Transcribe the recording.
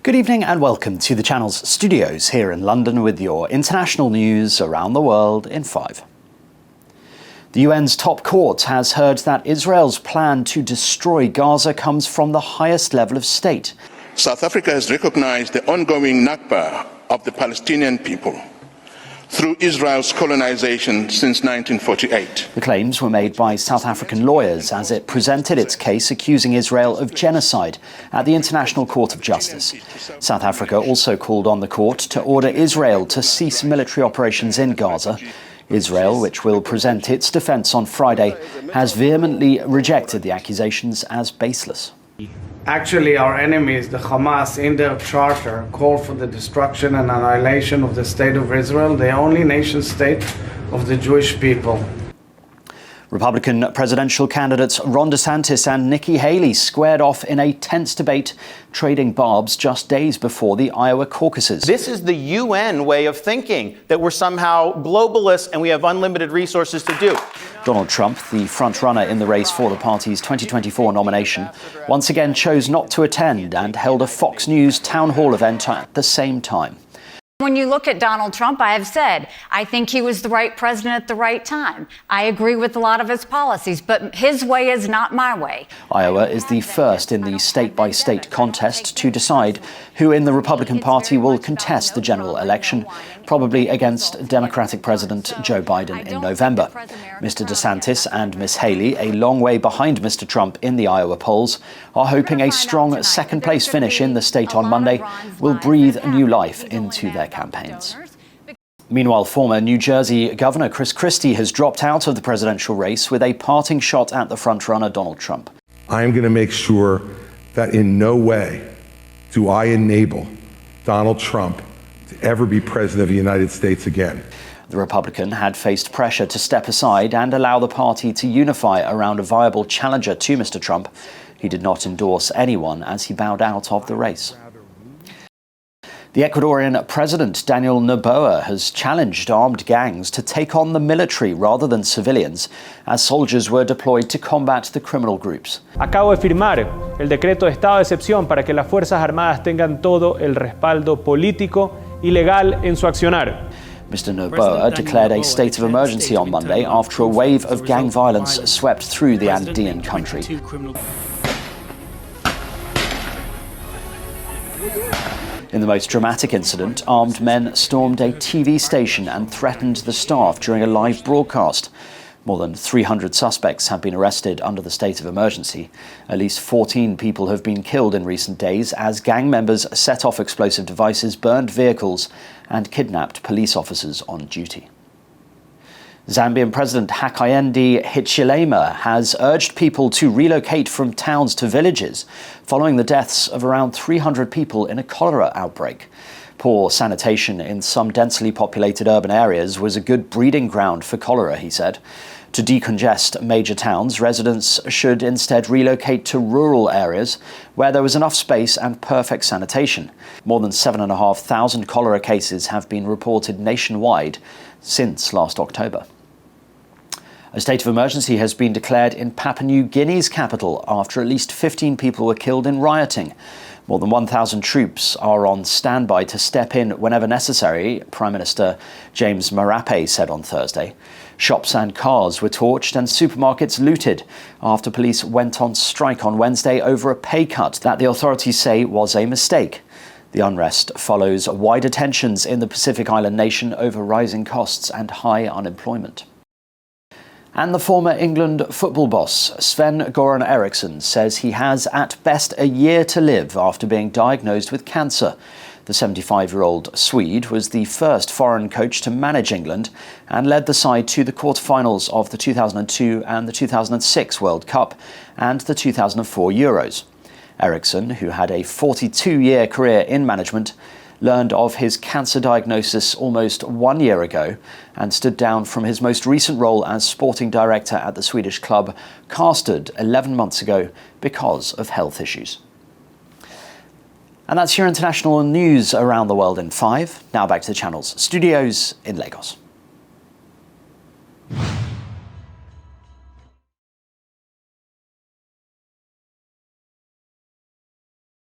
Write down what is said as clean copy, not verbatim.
Good evening and welcome to the channel's studios here in London with your international news around the world in 5. The UN's top court has heard that Israel's plan to destroy Gaza comes from the highest level of state. South Africa has recognized the ongoing Nakba of the Palestinian people through Israel's colonization since 1948. The claims were made by South African lawyers as it presented its case accusing Israel of genocide at the International Court of Justice. South Africa also called on the court to order Israel to cease military operations in Gaza. Israel, which will present its defense on Friday, has vehemently rejected the accusations as baseless. Actually, our enemies, the Hamas, in their charter, call for the destruction and annihilation of the state of Israel, the only nation-state of the Jewish people. Republican presidential candidates Ron DeSantis and Nikki Haley squared off in a tense debate, trading barbs just days before the Iowa caucuses. This is the UN way of thinking, that we're somehow globalists and we have unlimited resources to do. Donald Trump, the front-runner in the race for the party's 2024 nomination, once again chose not to attend and held a Fox News town hall event at the same time. When you look at Donald Trump, I have said, I think he was the right president at the right time. I agree with a lot of his policies, but his way is not my way. Iowa is the first in the state-by-state contest to decide who in the Republican Party will contest the general election, probably against Democratic President Joe Biden in November. Mr. DeSantis and Ms. Haley, a long way behind Mr. Trump in the Iowa polls, are hoping a strong second-place finish in the state on Monday will breathe new life into their campaigns. Meanwhile, former New Jersey Governor Chris Christie has dropped out of the presidential race with a parting shot at the frontrunner Donald Trump. I am going to make sure that in no way do I enable Donald Trump to ever be president of the United States again. The Republican had faced pressure to step aside and allow the party to unify around a viable challenger to Mr. Trump. He did not endorse anyone as he bowed out of the race. The Ecuadorian president, Daniel Noboa, has challenged armed gangs to take on the military rather than civilians, as soldiers were deployed to combat the criminal groups. Acabo de firmar el decreto de estado de excepción para que las Fuerzas Armadas tengan todo el respaldo político y legal en su accionar. Mr. Noboa declared a state of emergency on Monday after a wave of gang violence swept through the Andean country. In the most dramatic incident, armed men stormed a TV station and threatened the staff during a live broadcast. More than 300 suspects have been arrested under the state of emergency. At least 14 people have been killed in recent days as gang members set off explosive devices, burned vehicles, and kidnapped police officers on duty. Zambian President Hakainde Hichilema has urged people to relocate from towns to villages following the deaths of around 300 people in a cholera outbreak. Poor sanitation in some densely populated urban areas was a good breeding ground for cholera, he said. To decongest major towns, residents should instead relocate to rural areas where there was enough space and perfect sanitation. More than 7,500 cholera cases have been reported nationwide since last October. A state of emergency has been declared in Papua New Guinea's capital after at least 15 people were killed in rioting. More than 1,000 troops are on standby to step in whenever necessary, Prime Minister James Marape said on Thursday. Shops and cars were torched and supermarkets looted after police went on strike on Wednesday over a pay cut that the authorities say was a mistake. The unrest follows wider tensions in the Pacific Island nation over rising costs and high unemployment. And the former England football boss, Sven-Goran Eriksson, says he has at best a year to live after being diagnosed with cancer. The 75-year-old Swede was the first foreign coach to manage England and led the side to the quarter-finals of the 2002 and the 2006 World Cup and the 2004 Euros. Eriksson, who had a 42-year career in management, learned of his cancer diagnosis almost 1 year ago and stood down from his most recent role as sporting director at the Swedish club Karlstad 11 months ago because of health issues. And that's your international news around the world in 5. Now back to the channel's studios in Lagos.